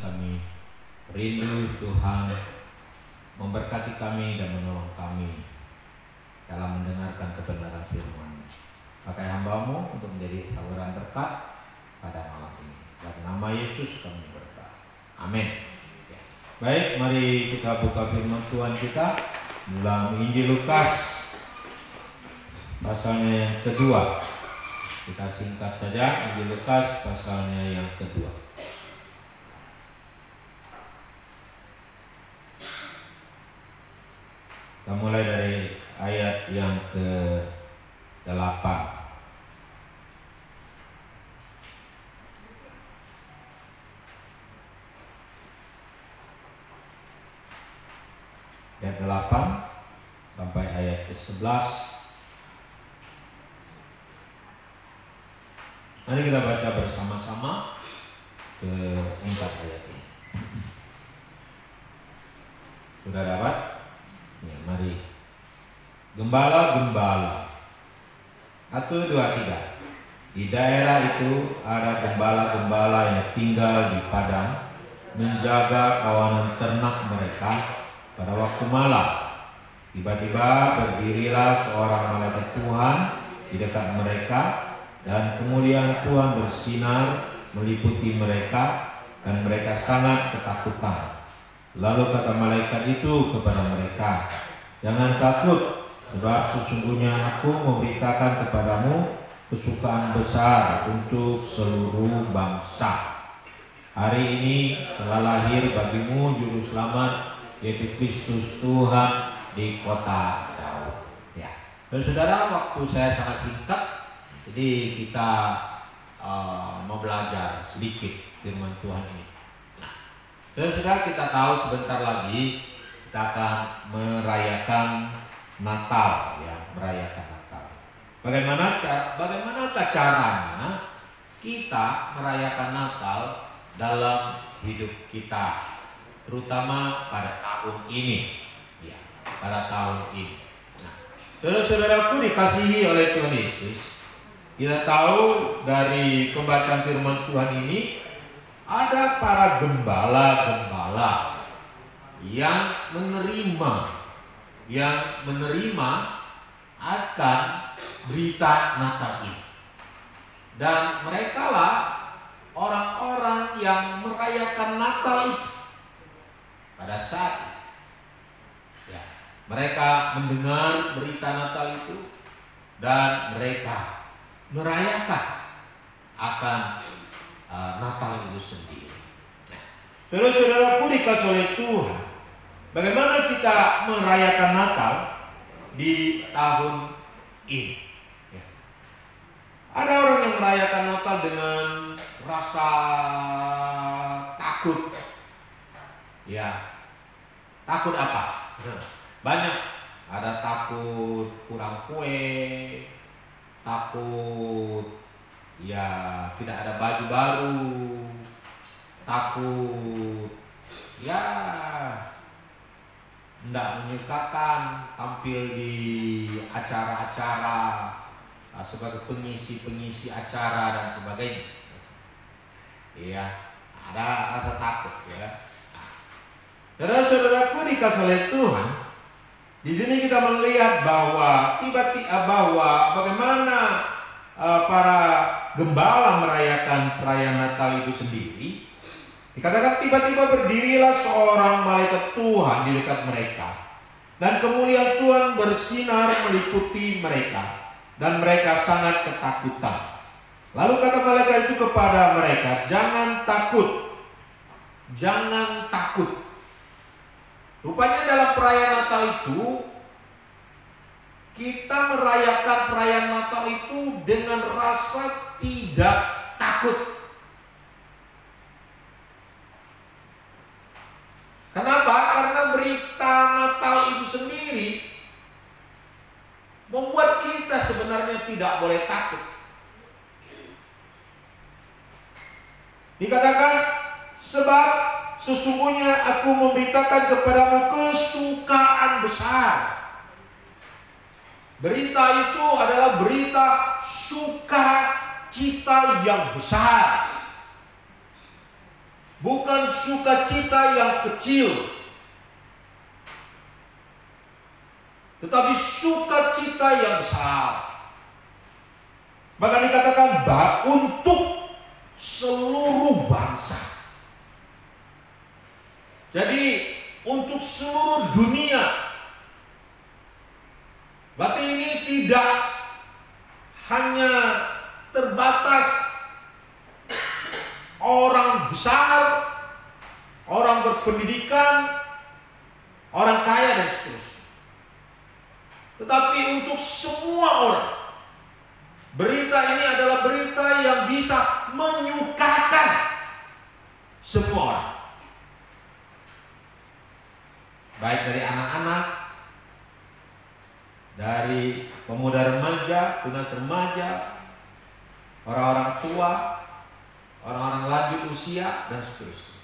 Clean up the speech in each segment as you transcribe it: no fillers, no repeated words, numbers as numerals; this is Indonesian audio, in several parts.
kami rindu Tuhan memberkati kami dan menolong kami dalam mendengarkan kebenaran firman. Pakai hamba-Mu untuk menjadi saluran berkat pada malam ini. Dalam nama Yesus kami berdoa. Amin. Baik, mari kita buka firman Tuhan kita dalam Injil Lukas pasalnya yang kedua. Kita singkat saja, Injil Lukas pasalnya yang kedua. Kita mulai dari ayat yang ke-8. Ayat 8 sampai ayat ke-11. Mari kita baca bersama-sama ke-4 ayat ini. Sudah dapat? Ya, mari. Gembala-gembala. 1, 2, 3. Di daerah itu ada gembala-gembala yang tinggal di padang, menjaga kawanan ternak mereka pada waktu malam. Tiba-tiba berdirilah seorang malaikat Tuhan di dekat mereka, dan kemuliaan Tuhan bersinar meliputi mereka, dan mereka sangat ketakutan. Lalu kata malaikat itu kepada mereka, "Jangan takut, sebab sesungguhnya aku memberitakan kepadamu kesukaan besar untuk seluruh bangsa. Hari ini telah lahir bagimu juru selamat, yaitu Kristus Tuhan di kota Daud." Ya, saudara, waktu saya sangat singkat, jadi kita mau belajar sedikit firman Tuhan ini. Saudara, kita tahu sebentar lagi kita akan merayakan Natal, ya, merayakan Natal. Bagaimana caranya kita merayakan Natal dalam hidup kita, terutama pada tahun ini, ya, pada tahun ini. Nah, saudara-saudaraku dikasihi oleh Tuhan Yesus, kita tahu dari pembacaan firman Tuhan ini ada para gembala-gembala yang menerima akan berita Natal ini. Dan mereka lah orang-orang yang merayakan Natal itu. Pada saat itu, ya, mereka mendengar berita Natal itu dan mereka merayakan akan Natal itu sendiri. Saudara-saudaraku dikasihi oleh Tuhan, bagaimana kita merayakan Natal di tahun ini? Ya. Ada orang yang merayakan Natal dengan rasa takut. Ya, takut apa? Banyak. Ada takut kurang kue, takut ya tidak ada baju baru, takut ya tidak menyukakan tampil di acara-acara sebagai pengisi acara dan sebagainya. Ya, ada rasa takut, ya. Saudara-saudaraku dikasihi oleh Tuhan, di sini kita melihat bahwa bagaimana para gembala merayakan perayaan Natal itu sendiri. Dikatakan tiba-tiba berdirilah seorang malaikat Tuhan di dekat mereka, dan kemuliaan Tuhan bersinar meliputi mereka, dan mereka sangat ketakutan. Lalu kata malaikat itu kepada mereka, "Jangan takut, jangan takut." Rupanya dalam perayaan Natal itu, kita merayakan perayaan Natal itu dengan rasa tidak takut. Kenapa? Karena berita Natal itu sendiri membuat kita sebenarnya tidak boleh takut. Dikatakan, "Sebab sesungguhnya aku memberitakan kepadamu kesukaan besar." Berita itu adalah berita sukacita yang besar. bukan sukacita yang kecil, tetapi sukacita yang besar. Bahkan dikatakan untuk seluruh bangsa. Jadi untuk seluruh dunia. Berarti ini tidak hanya terbatas orang besar, orang berpendidikan, orang kaya dan seterusnya. Tetapi untuk semua orang. Berita ini adalah berita yang bisa menyukakan semua orang. Baik dari anak-anak, dari pemuda remaja, tunas remaja, orang-orang tua, orang-orang lanjut usia, dan seterusnya.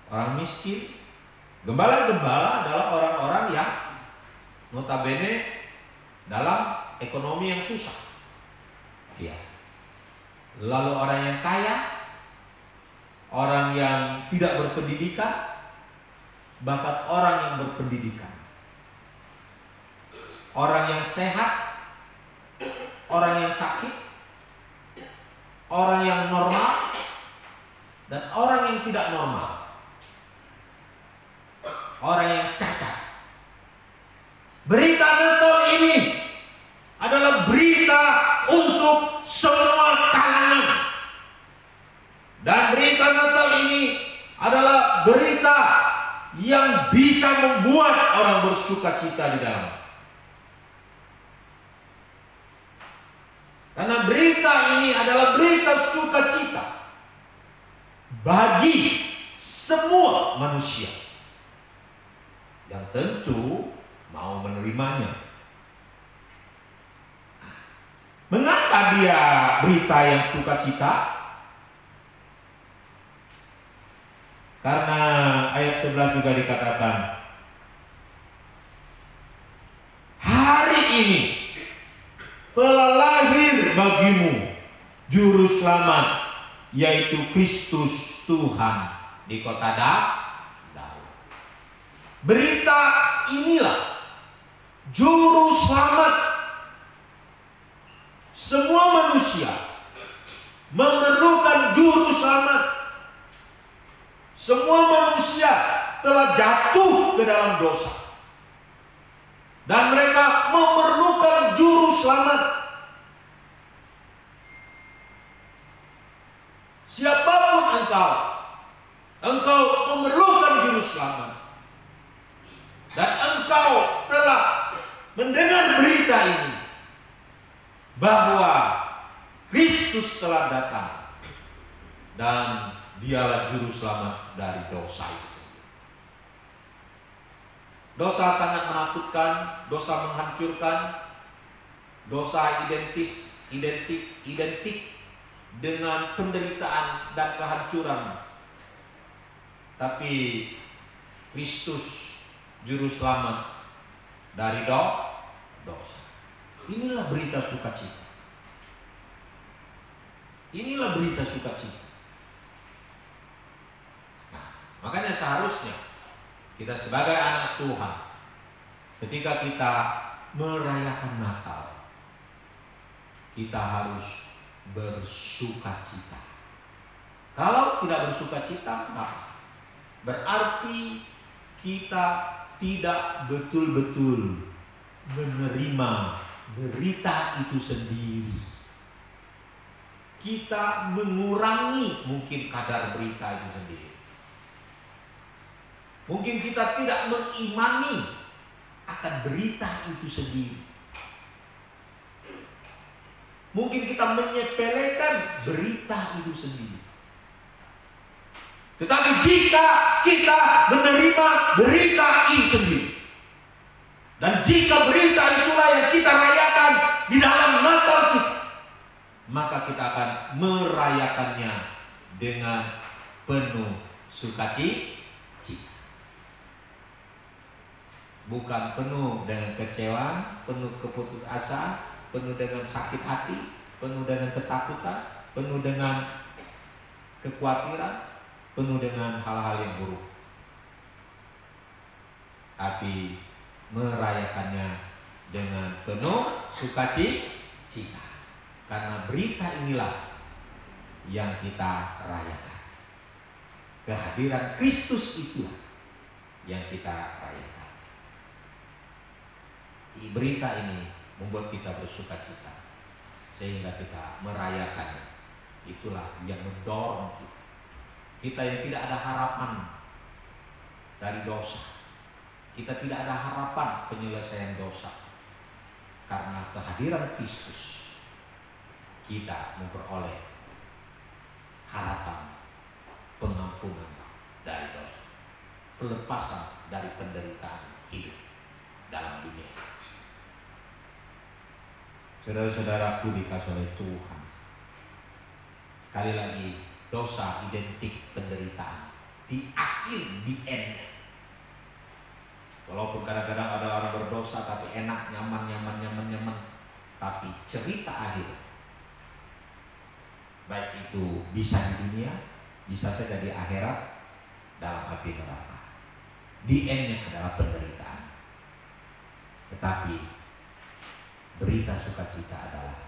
Orang miskin. Gembala-gembala adalah orang-orang yang notabene dalam ekonomi yang susah. Ya. Lalu orang yang kaya, orang yang tidak berpendidikan, bahkan orang yang berpendidikan, orang yang sehat, orang yang sakit, orang yang normal, dan orang yang tidak normal, orang yang cacat. Berita Natal ini adalah berita untuk semua kalangan. Dan berita Natal ini adalah berita yang bisa membuat orang bersukacita di dalam. Karena berita ini adalah berita sukacita bagi semua manusia yang tentu mau menerimanya. Mengapa dia berita yang sukacita? Karena ayat 11 juga dikatakan, hari ini telah lahir bagimu juru selamat, yaitu Kristus Tuhan di kota Daud. Berita inilah juru selamat. Semua manusia memerlukan juru selamat. Semua manusia telah jatuh ke dalam dosa, dan mereka memerlukan juru selamat. Siapapun engkau memerlukan juru selamat. Dan engkau telah mendengar berita ini, bahwa Kristus telah datang dan dialah juru selamat dari dosa itu. Dosa sangat menakutkan, dosa menghancurkan, dosa identik dengan penderitaan dan kehancuran. Tapi Kristus juru selamat dari dosa. Inilah berita sukacita. Inilah berita sukacita. Nah, makanya seharusnya kita sebagai anak Tuhan, ketika kita merayakan Natal, kita harus bersukacita. Kalau tidak bersukacita, maka berarti kita tidak betul-betul menerima berita itu sendiri. Kita mengurangi mungkin kadar berita itu sendiri. Mungkin kita tidak mengimani akan berita itu sendiri. Mungkin kita menyepelekan berita itu sendiri. Tetapi jika kita menerima berita itu sendiri, dan jika berita itulah yang kita rayakan di dalam Natal kita, maka kita akan merayakannya dengan penuh sukacita. Bukan penuh dengan kecewaan, penuh keputusasaan, penuh dengan sakit hati, penuh dengan ketakutan, penuh dengan kekhawatiran, penuh dengan hal-hal yang buruk. Tapi merayakannya dengan penuh sukacita. Karena berita inilah yang kita rayakan. Kehadiran Kristus itulah yang kita rayakan. Berita ini membuat kita bersukacita sehingga kita merayakannya. Itulah yang mendorong kita. Kita yang tidak ada harapan dari dosa, kita tidak ada harapan penyelesaian dosa. Karena kehadiran Kristus, kita memperoleh harapan pengampunan dari dosa, pelepasan dari penderitaan hidup dalam dunia. Saudara-saudaraku dikasih oleh Tuhan, sekali lagi, dosa identik penderitaan di akhir, di end. Walaupun kadang-kadang ada orang berdosa tapi enak, nyaman. Tapi cerita akhir, baik itu bisa di dunia, bisa saja di akhirat, dalam api neraka. Di endnya adalah penderitaan. Tetapi berita sukacita adalah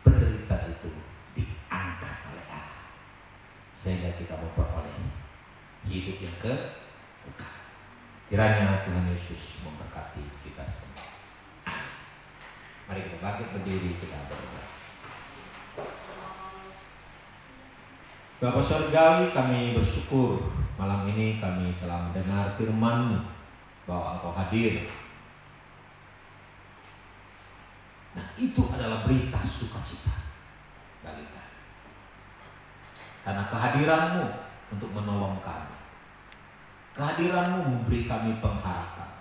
penderitaan itu diangkat oleh Allah, sehingga kita memperoleh hidup yang kekal. Kiranya Tuhan Yesus memberkati kita semua. Mari kita bangkit berdiri, kita berdoa. Bapa Surgawi, kami bersyukur malam ini kami telah mendengar firman-Mu bahwa Engkau hadir. Nah, itu adalah berita sukacita bagi kami. Karena kehadiran-Mu untuk menolong kami. Kehadiran-Mu memberi kami pengharapan.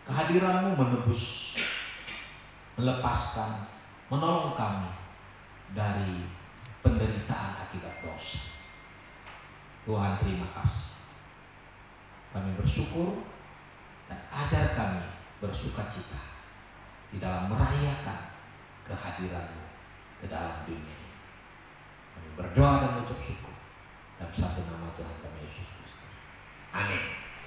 Kehadiran-Mu menebus, melepaskan, menolong kami dari penderitaan akibat dosa. Tuhan, terima kasih. Kami bersyukur dan ajar kami bersukacita di dalam merayakan kehadiran-Mu ke dalam dunia ini. Kami berdoa dan mengucap syukur